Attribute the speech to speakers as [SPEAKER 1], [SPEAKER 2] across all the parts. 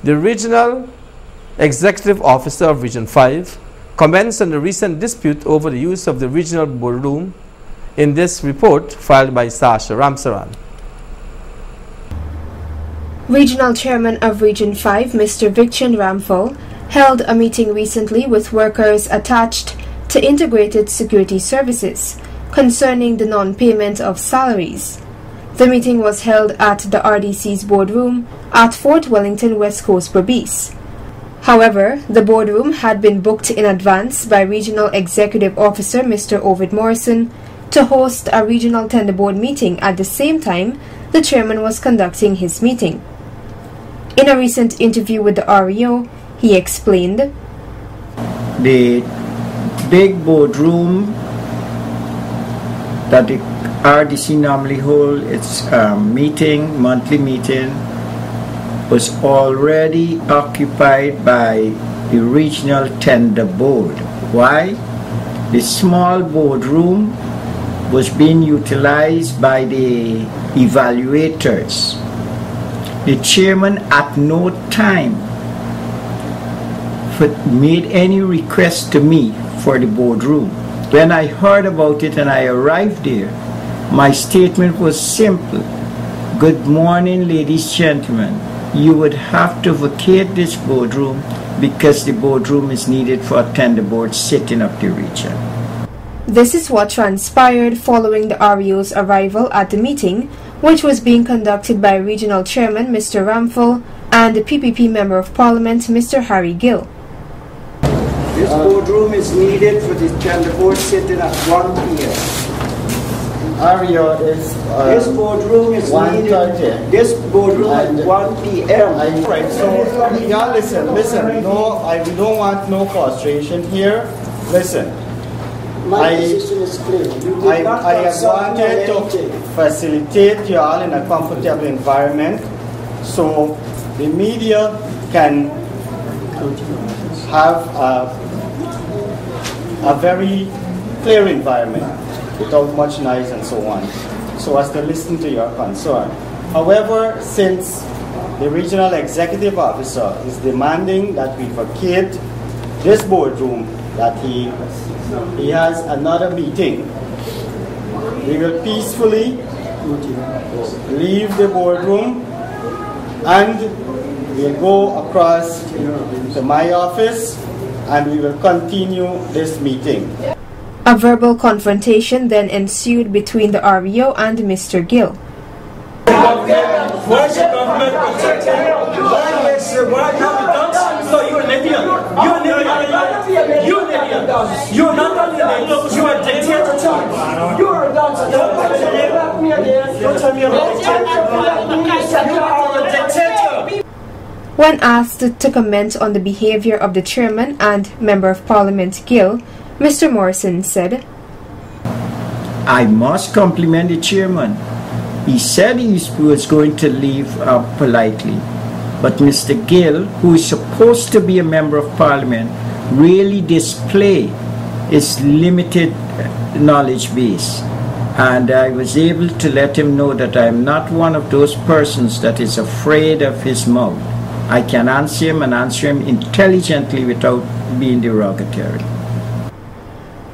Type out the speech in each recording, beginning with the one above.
[SPEAKER 1] The Regional Executive Officer of Region 5 comments on the recent dispute over the use of the regional boardroom in this report filed by Sasha Ramsaran.
[SPEAKER 2] Regional Chairman of Region 5, Mr. Vichan Ramphal, held a meeting recently with workers attached to integrated security services concerning the non-payment of salaries. The meeting was held at the RDC's boardroom at Fort Wellington, West Coast, Berbice. However, the boardroom had been booked in advance by Regional Executive Officer Mr. Ovid Morrison to host a regional tender board meeting at the same time the chairman was conducting his meeting. In a recent interview with the REO, he explained,
[SPEAKER 3] "The big boardroom that the RDC normally hold its monthly meeting, was already occupied by the regional tender board. Why? The small boardroom was being utilized by the evaluators. The chairman at no time made any request to me for the boardroom. When I heard about it and I arrived there, my statement was simple. Good morning, ladies, gentlemen. You would have to vacate this boardroom because the boardroom is needed for a tender board sitting of the region."
[SPEAKER 2] This is what transpired following the REO's arrival at the meeting, which was being conducted by Regional Chairman Mr. Ramphal and the PPP Member of Parliament Mr. Harry Gill.
[SPEAKER 3] This boardroom is needed for the tender board sitting at 1 p.m.
[SPEAKER 4] REO is
[SPEAKER 3] This boardroom is needed. This boardroom at 1 p.m.
[SPEAKER 4] Right, so y'all listen. No, we don't want no frustration here. Listen.
[SPEAKER 3] My position is clear.
[SPEAKER 4] I have wanted to facilitate you all in a comfortable environment so the media can have a very clear environment without much noise and so on, so as to listen to your concern. However, since the Regional Executive Officer is demanding that we vacate this boardroom, that he has another meeting, we will peacefully leave the boardroom and we'll go across to my office and we will continue this meeting.
[SPEAKER 2] A verbal confrontation then ensued between the REO and Mr. Gill.
[SPEAKER 5] Where's the government protecting? Why not the dogs? No, you're Libyan. You're Libyan. You're Libyan. You're not only Libyan, you're a dictator too. You're a dictator. Don't tell me I'm a dictator. You are a dictator.
[SPEAKER 2] When asked to comment on the behavior of the chairman and Member of Parliament Gill, Mr. Morrison said,
[SPEAKER 3] "I must compliment the chairman. He said he was going to leave politely. But Mr. Gill, who is supposed to be a member of parliament, really display his limited knowledge base. And I was able to let him know that I am not one of those persons that is afraid of his mouth. I can answer him and answer him intelligently without being derogatory."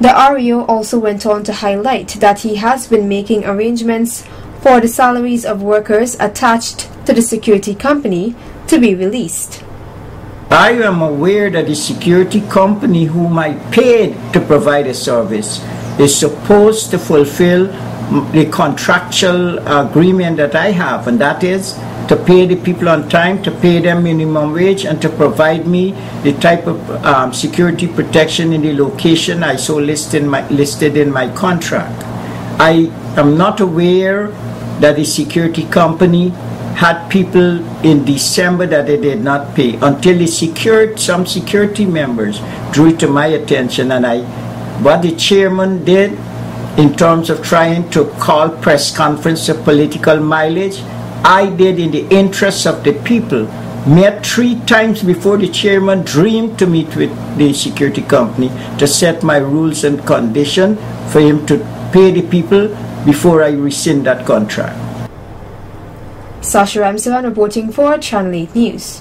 [SPEAKER 2] The REO also went on to highlight that he has been making arrangements for the salaries of workers attached to the security company to be released.
[SPEAKER 3] "I am aware that the security company whom I paid to provide a service is supposed to fulfill the contractual agreement that I have, and that is to pay the people on time, to pay them minimum wage, and to provide me the type of security protection in the location I so listed in my contract. I am not aware that the security company had people in December that they did not pay until some security members drew it to my attention, and what the chairman did in terms of trying to call press conference of political mileage, I did in the interests of the people. Met 3 times before the chairman dreamed to meet with the security company to set my rules and conditions for him to pay the people before I rescind that contract.
[SPEAKER 2] Sasha Ramsaran reporting for Channel 8 News.